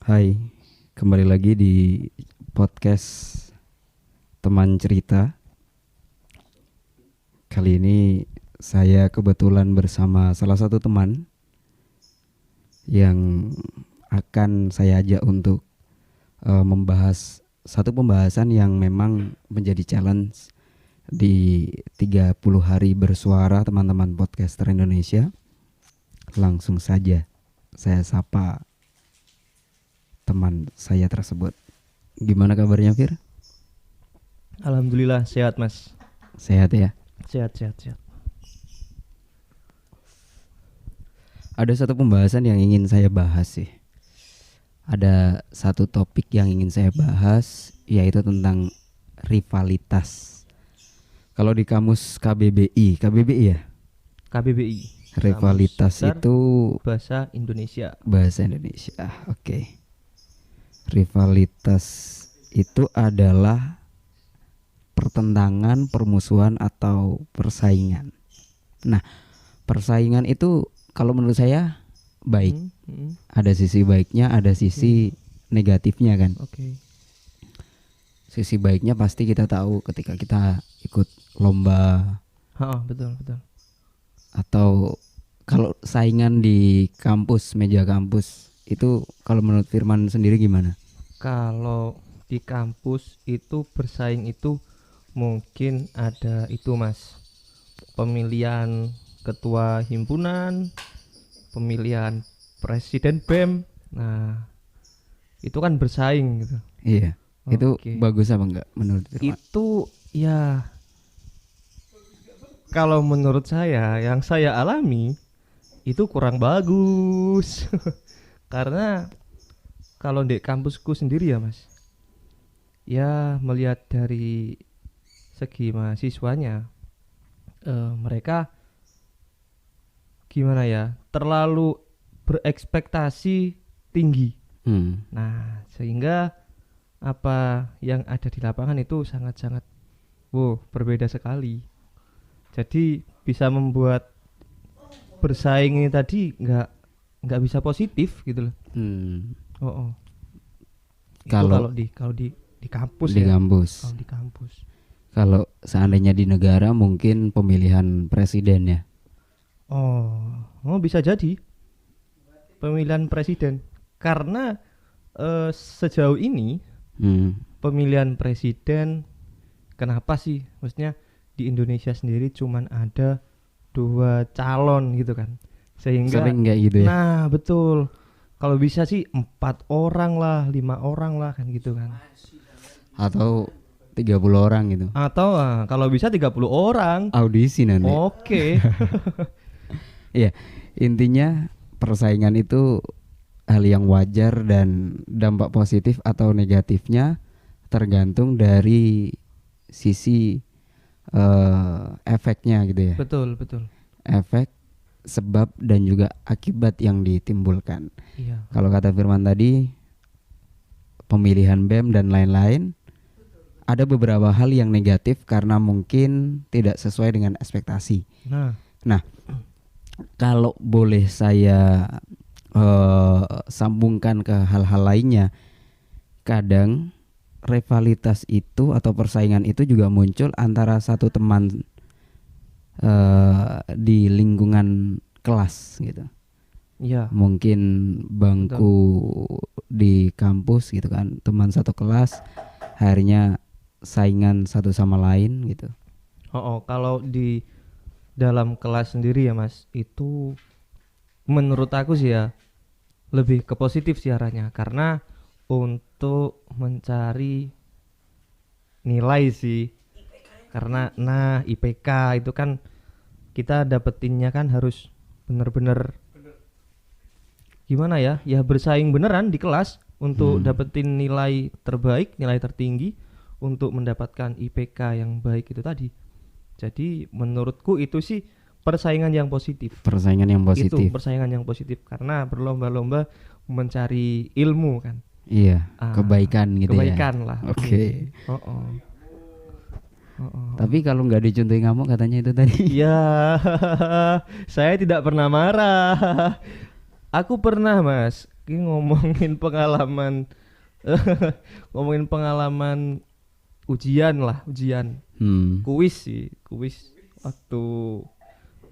Hai, kembali lagi di podcast teman cerita. Kali ini saya kebetulan bersama salah satu teman yang akan saya ajak untuk membahas satu pembahasan yang memang menjadi challenge di 30 hari bersuara teman-teman podcaster Indonesia. Langsung saja saya sapa teman saya tersebut. Gimana kabarnya, Fir? Alhamdulillah sehat mas. Sehat ya? Sehat. Ada satu pembahasan yang ingin saya bahas sih. Ada satu topik yang ingin saya bahas, yaitu tentang rivalitas. Kalau di kamus KBBI ya? KBBI. Rivalitas Kamus Besar itu Bahasa Indonesia. bahasa Indonesia. Oke. Rivalitas itu adalah pertentangan, permusuhan atau persaingan. Nah, persaingan itu kalau menurut saya baik. Ada sisi baiknya, ada sisi negatifnya kan. Oke. Sisi baiknya pasti kita tahu ketika kita ikut lomba, Betul. atau kalau saingan di kampus, meja kampus itu kalau menurut Firman sendiri gimana? Kalau di kampus itu bersaing itu mungkin ada itu mas, pemilihan ketua himpunan, pemilihan presiden BEM. Nah itu kan bersaing gitu. Iya. Itu Oke. bagus apa enggak menurut Firman? Itu ya, kalau menurut saya yang saya alami itu kurang bagus. Karena kalau di kampusku sendiri ya mas, ya melihat dari segi mahasiswanya, mereka gimana ya, terlalu berekspektasi tinggi. Nah sehingga apa yang ada di lapangan itu sangat-sangat berbeda sekali. Jadi bisa membuat bersaing ini tadi nggak bisa positif gitu loh. Itu Kalau kalau di kampus di ya. kampus. Kalau di kampus. Kalau seandainya di negara mungkin pemilihan presiden ya. Bisa jadi pemilihan presiden. Karena sejauh ini pemilihan presiden, kenapa sih? Maksudnya di Indonesia sendiri cuman ada 2 calon gitu kan. Sehingga Sering kayak gitu ya. nah betul. Kalau bisa sih 4 orang lah, 5 orang lah kan gitu kan. Atau 30 orang gitu. Atau kalau bisa 30 orang. Audisi nanti. Oke. Iya, intinya persaingan itu hal yang wajar dan dampak positif atau negatifnya tergantung dari sisi efeknya gitu ya. Betul. Efek, sebab dan juga akibat yang ditimbulkan. Iya. Kalau kata Firman tadi, pemilihan BEM dan lain-lain, ada beberapa hal yang negatif karena mungkin tidak sesuai dengan ekspektasi. Nah, kalau boleh saya sambungkan ke hal-hal lainnya, kadang rivalitas itu atau persaingan itu juga muncul antara satu teman di lingkungan kelas gitu. Iya. Mungkin bangku di kampus gitu kan, teman satu kelas akhirnya saingan satu sama lain gitu. Kalau di dalam kelas sendiri ya mas, itu menurut aku sih ya lebih ke positif sih arahnya, karena untuk mencari nilai sih. Karena IPK itu kan kita dapetinnya kan harus bener-bener gimana ya bersaing beneran di kelas untuk dapetin nilai terbaik, nilai tertinggi, untuk mendapatkan IPK yang baik itu tadi. Jadi menurutku itu sih persaingan yang positif. Persaingan yang positif. Itu persaingan yang positif karena berlomba-lomba mencari ilmu kan. Iya, kebaikan gitu ya. Kebaikan lah. Oke. Tapi kalau nggak dicontohin kamu katanya itu tadi. Ya, saya tidak pernah marah. Aku pernah mas Ini ngomongin pengalaman ngomongin pengalaman ujian lah, ujian. Kuis sih, kuis waktu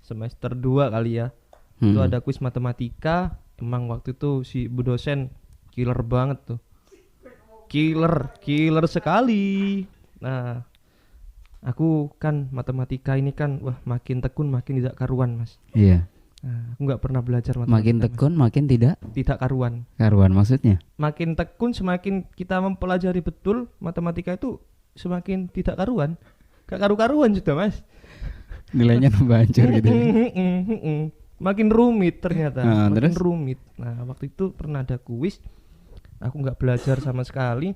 semester 2 kali ya. Itu ada kuis matematika. Emang waktu itu si bu dosen killer banget tuh. Killer sekali. Nah, aku kan matematika ini kan wah makin tekun makin tidak karuan, Mas. Iya. Nah, aku nggak pernah belajar matematika. Makin tekun makin tidak karuan. Karuan maksudnya? Makin tekun semakin kita mempelajari betul matematika itu semakin tidak karuan. Gak karu-karuan sudah, Mas. Nilainya tambah hancur gitu. Makin rumit ternyata. Makin terus? rumit. Nah, waktu itu pernah ada kuis. Aku nggak belajar sama sekali.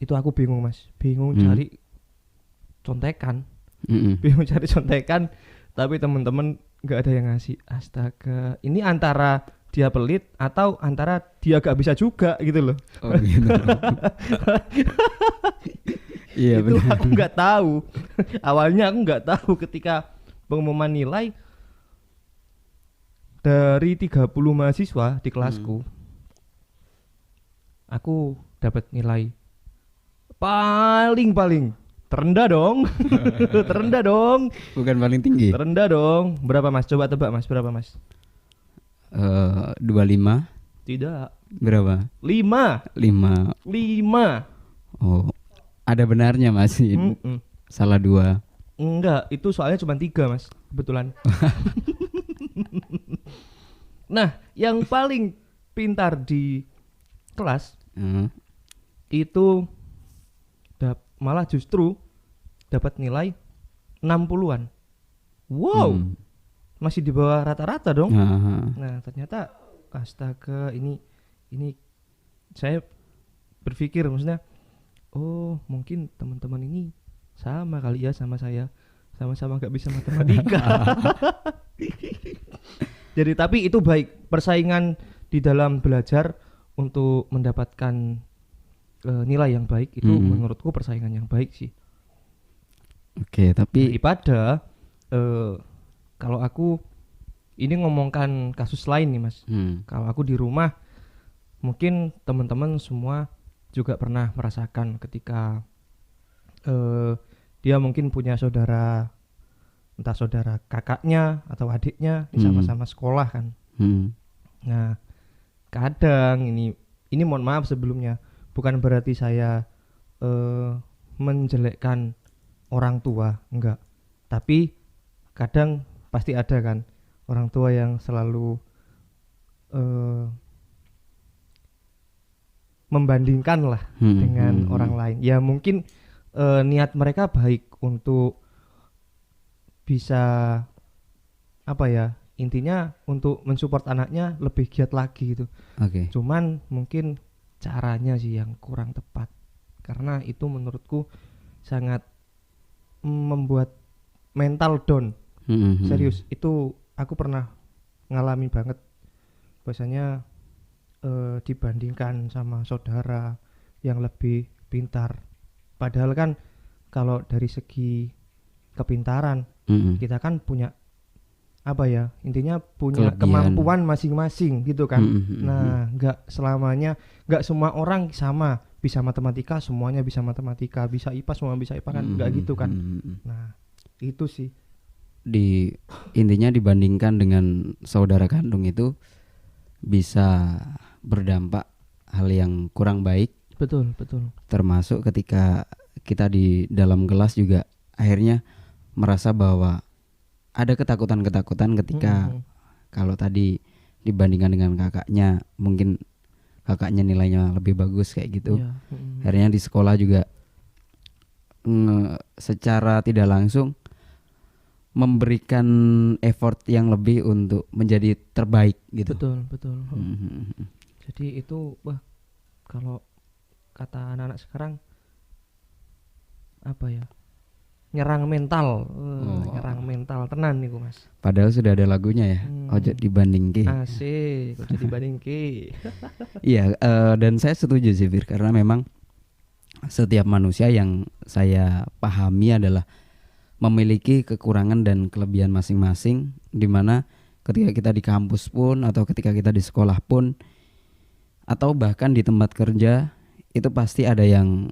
Itu aku bingung, Mas. Bingung cari contekan. Bingung cari contekan, tapi teman-teman nggak ada yang ngasih. Astaga, ini antara dia pelit atau antara dia gak bisa juga gitu loh. Oh gitu. Iya itu benar. aku nggak tahu. Awalnya aku nggak tahu ketika pengumuman nilai dari 30 mahasiswa di kelasku. Aku dapat nilai paling terendah dong. Terendah dong. Bukan paling tinggi. Terendah dong. Berapa, Mas? Coba tebak, Mas. Berapa, Mas? 25. Tidak. Berapa? 5. 5. Oh, ada benarnya Mas. Salah 2. Enggak, itu soalnya cuma 3, Mas. Kebetulan. Nah, yang paling pintar di kelas itu malah justru dapat nilai 60-an. Wow. Masih di bawah rata-rata dong. Nah, ternyata astaga, ini saya berpikir maksudnya, oh, mungkin teman-teman ini sama kali ya sama saya. Sama-sama gak bisa matematika. Jadi tapi itu baik, persaingan di dalam belajar untuk mendapatkan nilai yang baik itu menurutku persaingan yang baik sih. Oke, tapi daripada kalau aku ini ngomongkan kasus lain nih, Mas. Kalau aku di rumah, mungkin teman-teman semua juga pernah merasakan ketika dia mungkin punya saudara, entah saudara kakaknya atau adiknya, sama-sama sekolah kan. Nah, kadang ini mohon maaf sebelumnya, bukan berarti saya menjelekkan orang tua, enggak. Tapi kadang pasti ada kan orang tua yang selalu membandingkan lah dengan orang lain. Ya mungkin niat mereka baik untuk bisa apa ya, intinya untuk mensupport anaknya lebih giat lagi gitu. Cuman mungkin caranya sih yang kurang tepat, karena itu menurutku sangat membuat mental down. Serius, itu aku pernah ngalami banget. Bahasanya dibandingkan sama saudara yang lebih pintar, padahal kan kalau dari segi kepintaran kita kan punya apa ya, intinya punya kemampuan masing-masing gitu kan. Nah, nggak selamanya, nggak semua orang sama bisa matematika semuanya bisa matematika, bisa IPA semua bisa IPA kan, nggak gitu kan. Nah, itu sih intinya dibandingkan dengan saudara kandung itu bisa berdampak hal yang kurang baik. Betul. Termasuk ketika kita di dalam kelas juga akhirnya merasa bahwa ada ketakutan ketika kalau tadi dibandingkan dengan kakaknya, mungkin kakaknya nilainya lebih bagus kayak gitu. Akhirnya di sekolah juga secara tidak langsung memberikan effort yang lebih untuk menjadi terbaik gitu. Betul. Jadi itu kalau kata anak-anak sekarang apa ya, nyerang mental. Nyerang mental tenan nih Mas. Padahal sudah ada lagunya ya, ojo dibandingke. Asik, ojo dibandingke. Iya, dan saya setuju sih Fir, karena memang setiap manusia yang saya pahami adalah memiliki kekurangan dan kelebihan masing-masing, dimana ketika kita di kampus pun atau ketika kita di sekolah pun atau bahkan di tempat kerja itu pasti ada yang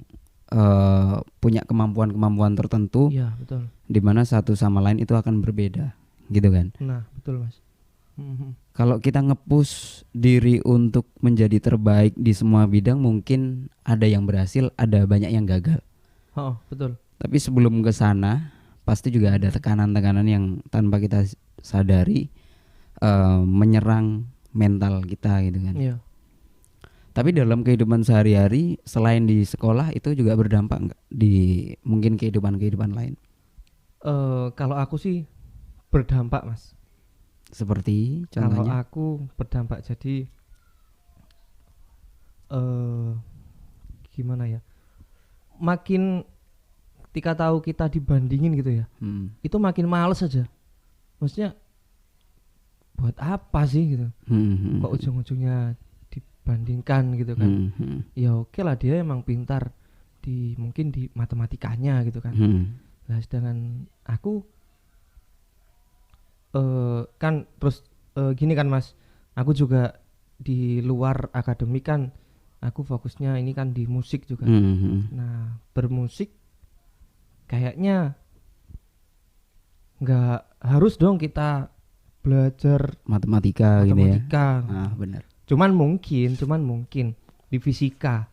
punya kemampuan-kemampuan tertentu Iya, betul. di mana satu sama lain itu akan berbeda, gitu kan. Nah, betul Mas. Kalau kita nge-push diri untuk menjadi terbaik di semua bidang, mungkin ada yang berhasil, ada banyak yang gagal. Oh, betul. Tapi sebelum ke sana, pasti juga ada tekanan-tekanan yang tanpa kita sadari menyerang mental kita, gitu kan. Iya. Tapi dalam kehidupan sehari-hari, selain di sekolah, itu juga berdampak nggak di mungkin kehidupan lain? Kalau aku sih berdampak Mas. Seperti Kalau contohnya? aku berdampak jadi gimana ya? Makin ketika tahu kita dibandingin gitu ya, itu makin males aja. Maksudnya buat apa sih gitu? Kok ujung-ujungnya dibandingkan gitu kan? Ya oke lah, dia emang pintar di mungkin di matematikanya gitu kan. Nah, sedangkan aku kan terus gini kan Mas, aku juga di luar akademik kan, aku fokusnya ini kan di musik juga. Nah, bermusik kayaknya nggak harus dong kita belajar Matematika gitu ya. matematika. Benar. Cuman mungkin di fisika.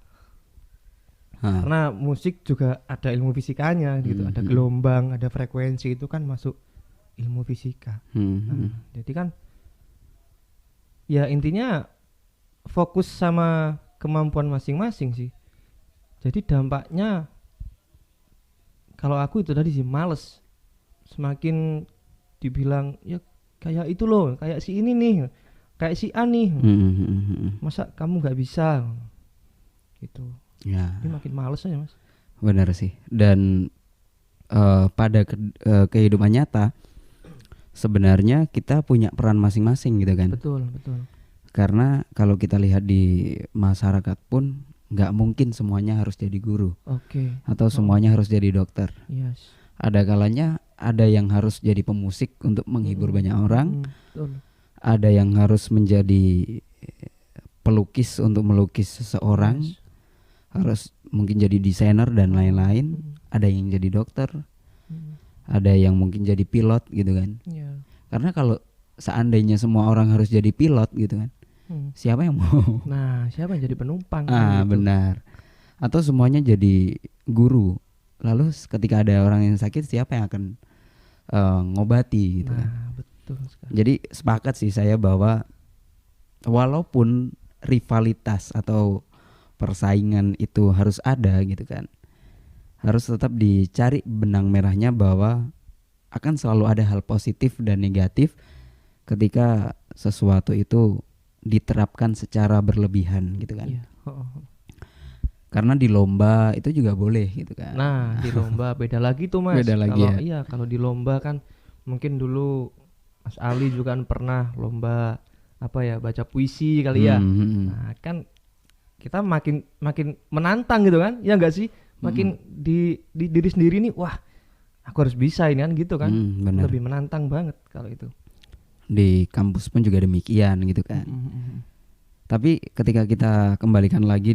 Karena musik juga ada ilmu fisikanya gitu, ada gelombang, ada frekuensi, itu kan masuk ilmu fisika. Nah, jadi kan ya intinya fokus sama kemampuan masing-masing sih. Jadi dampaknya kalau aku itu tadi sih males. Semakin dibilang ya kayak itu loh, kayak si ini nih, kayak si A nih. Masa kamu nggak bisa gitu. Ya. Ini makin males aja Mas. Benar sih. Dan pada kehidupan nyata sebenarnya kita punya peran masing-masing gitu kan. Betul. Karena kalau kita lihat di masyarakat pun nggak mungkin semuanya harus jadi guru. Oke. Atau semuanya harus jadi dokter. Yes. Ada kalanya ada yang harus jadi pemusik untuk menghibur banyak orang. Betul. Ada yang harus menjadi pelukis untuk melukis seseorang. Yes. Harus mungkin jadi desainer dan lain-lain. Ada yang jadi dokter. Ada yang mungkin jadi pilot gitu kan. Yeah. Karena kalau seandainya semua orang harus jadi pilot gitu kan, siapa yang mau? Nah, siapa yang jadi penumpang? Gitu. Benar. Atau semuanya jadi guru. Lalu ketika ada orang yang sakit, siapa yang akan ngobati gitu kan. Betul sekali. Jadi sepakat sih saya bahwa walaupun rivalitas atau persaingan itu harus ada gitu kan, harus tetap dicari benang merahnya bahwa akan selalu ada hal positif dan negatif ketika sesuatu itu diterapkan secara berlebihan gitu kan. Iya. Karena di lomba itu juga boleh gitu kan. Nah, di lomba beda lagi tuh Mas. Beda lagi kalau ya. Iya, kalau di lomba kan mungkin dulu Mas Ali juga kan pernah lomba apa ya, baca puisi kali ya. Nah, kan kita makin menantang gitu kan. Ya enggak sih? Makin di diri sendiri nih, wah, aku harus bisa ini kan gitu kan. Benar. Lebih menantang banget kalau itu. Di kampus pun juga demikian gitu kan. Tapi ketika kita kembalikan lagi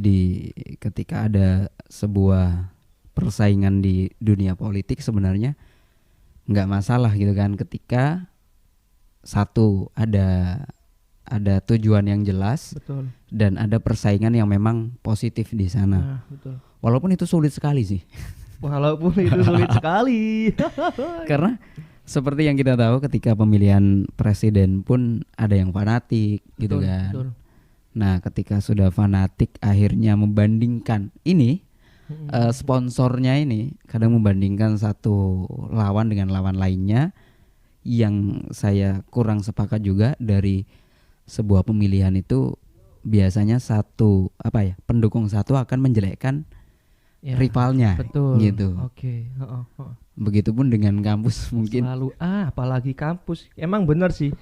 ketika ada sebuah persaingan di dunia politik, sebenarnya nggak masalah gitu kan, ketika satu ada tujuan yang jelas. Betul. Dan ada persaingan yang memang positif di sana. Nah, betul. Walaupun itu sulit sekali sih. Walaupun itu sulit sekali. Karena seperti yang kita tahu ketika pemilihan presiden pun ada yang fanatik gitu kan. Betul. Nah, ketika sudah fanatik akhirnya membandingkan ini sponsornya ini kadang membandingkan satu lawan dengan lawan lainnya, yang saya kurang sepakat juga dari sebuah pemilihan itu biasanya pendukung satu akan menjelekkan rivalnya. Betul. Gitu. Oke. Begitupun dengan kampus mungkin. Selalu apalagi kampus. Emang benar sih.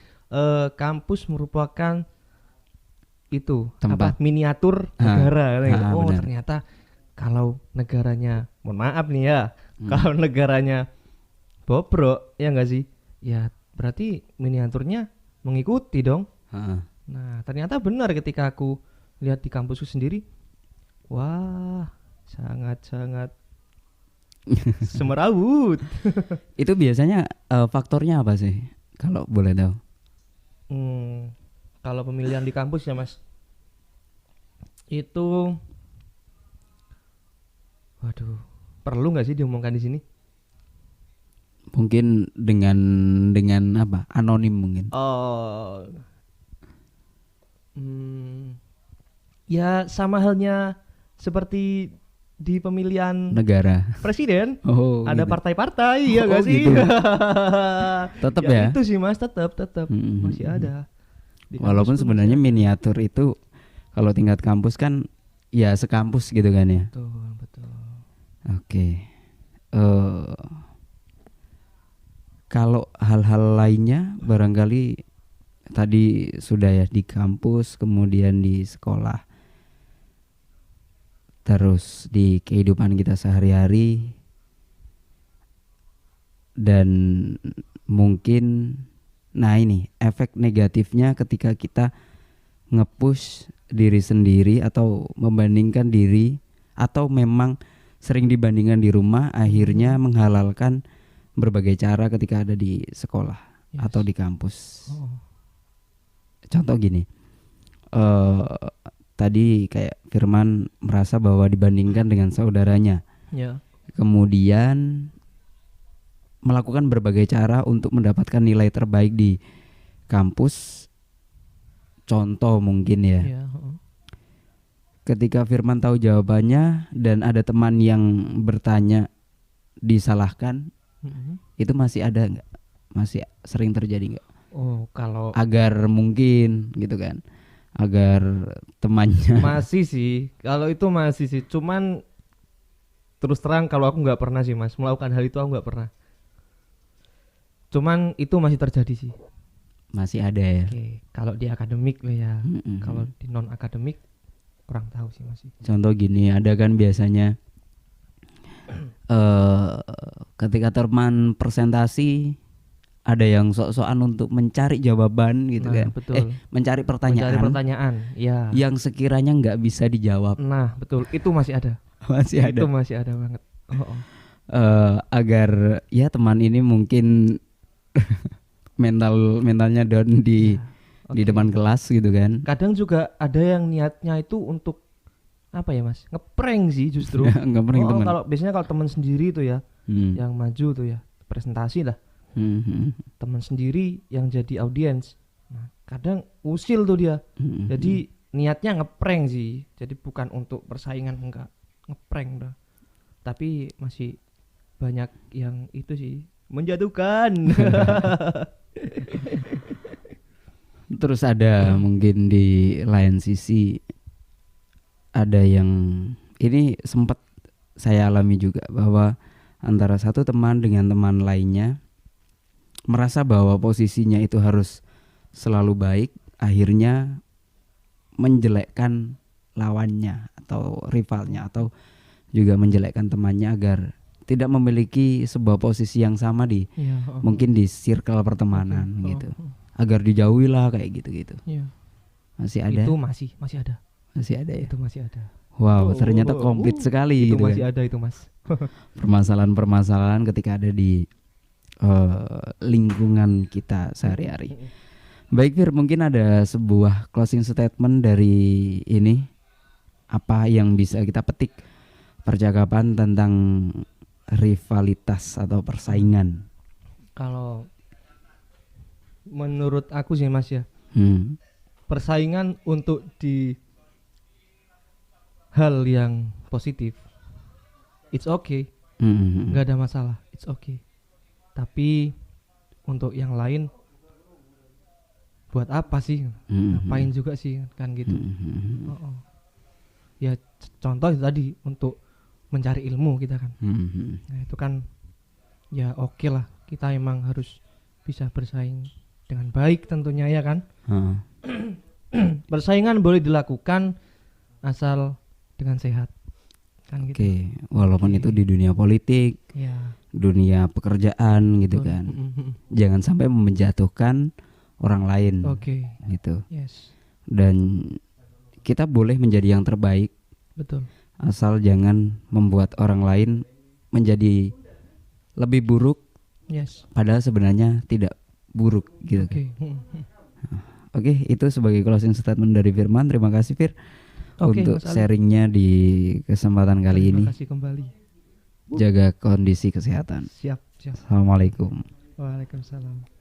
Kampus merupakan itu tempat miniatur negara. Benar. Ternyata kalau negaranya, mohon maaf nih ya, kalau negaranya bobrok, ya enggak sih? Ya berarti miniaturnya mengikuti dong. Nah, ternyata benar ketika aku lihat di kampusku sendiri, wah sangat-sangat semerawut. Itu biasanya faktornya apa sih kalau boleh tahu? Kalau pemilihan di kampus ya Mas, itu waduh, perlu nggak sih diomongkan di sini? Mungkin dengan apa? Anonim mungkin. Oh, ya sama halnya seperti di pemilihan Negara. presiden, Oh, ada gitu. partai-partai ya Oh, nggak sih? gitu. Tetap ya. Itu sih Mas, tetap Mm-mm. masih ada. Di kampus Walaupun pun sebenarnya masih ada. miniatur itu kalau tingkat kampus kan ya sekampus gitu kan ya. Betul. Oke. Kalau hal-hal lainnya barangkali tadi sudah ya di kampus, kemudian di sekolah, terus di kehidupan kita sehari-hari, dan mungkin nah ini efek negatifnya ketika kita nge-push diri sendiri atau membandingkan diri, atau memang sering dibandingkan di rumah, akhirnya menghalalkan berbagai cara ketika ada di sekolah Yes. atau di kampus. Oh. Contoh gini, tadi kayak Firman merasa bahwa dibandingkan dengan saudaranya, Ya. kemudian melakukan berbagai cara untuk mendapatkan nilai terbaik di kampus. Contoh mungkin ya, Ya. ketika Firman tahu jawabannya dan ada teman yang bertanya disalahkan, itu masih ada nggak? Masih sering terjadi nggak? Oh, kalau Agar mungkin gitu kan, agar temannya masih sih, kalau itu masih sih. Cuman terus terang kalau aku nggak pernah sih Mas melakukan hal itu, aku nggak pernah. Cuman itu masih terjadi sih. masih ada ya. Oke, kalau di akademik lah ya. Mm-mm. Kalau di non akademik kurang tahu sih masih. Contoh gini, ada kan biasanya ketika teman presentasi ada yang sok-sokan untuk mencari jawaban gitu Nah, kan. betul. Mencari Mencari pertanyaan pertanyaan, ya. yang sekiranya nggak bisa dijawab. Nah, betul. Itu masih ada. Masih ada. Itu masih ada banget. Oh. Agar ya teman ini mungkin mentalnya down di Oke. depan kelas gitu kan. Kadang juga ada yang niatnya itu untuk apa ya Mas? Ngeprank sih justru. Nggak pernah teman. Kalau biasanya kalau teman sendiri tuh ya, Hmm. yang maju tuh ya, presentasi lah. Hmm. Teman sendiri yang jadi audiens. Nah, kadang usil tuh dia. Hmm. Jadi niatnya ngeprank sih. Jadi bukan untuk persaingan, enggak. Ngeprank dah. Tapi masih banyak yang itu sih menjatuhkan. Terus ada mungkin di lain sisi ada yang ini sempat saya alami juga, bahwa antara satu teman dengan teman lainnya merasa bahwa posisinya itu harus selalu baik, akhirnya menjelekkan lawannya atau rivalnya, atau juga menjelekkan temannya agar tidak memiliki sebuah posisi yang sama di Iya, mungkin di circle pertemanan Oke. gitu, agar dijauhi lah kayak gitu-gitu. Iya. Masih ada, Itu masih ada. masih ada ya. Itu masih ada. Wow, Oh, ternyata komplit sekali Itu gitu masih kan. ada itu Mas. Permasalahan-permasalahan ketika ada di lingkungan kita sehari-hari. Baik Fir, mungkin ada sebuah closing statement dari ini, apa yang bisa kita petik percakapan tentang rivalitas atau persaingan. Kalau menurut aku sih Mas ya, Hmm. persaingan untuk di hal yang positif, it's okay, Hmm. nggak ada masalah, it's okay. Tapi untuk yang lain, buat apa sih? Hmm. Ngapain juga sih kan gitu. Hmm. Oh. Ya contoh itu tadi untuk mencari ilmu kita kan. Hmm. Nah itu kan ya oke lah, kita emang harus bisa bersaing dengan baik tentunya ya kan. Ah. Persaingan boleh dilakukan asal dengan sehat kan gitu. Oke, walaupun Oke. itu di dunia politik, Ya. dunia pekerjaan gitu Betul. kan. Jangan sampai menjatuhkan orang lain Oke. gitu. Yes. Dan kita boleh menjadi yang terbaik, Betul. asal jangan membuat orang lain menjadi lebih buruk Yes. padahal sebenarnya tidak buruk gitu. Oke. Oke, itu sebagai closing statement dari Firman. Terima kasih Fir Oke, untuk Mas Ali. sharingnya di kesempatan kali ini. Terima kasih kembali. Jaga kondisi kesehatan. Siap, siap. Assalamualaikum. Waalaikumsalam.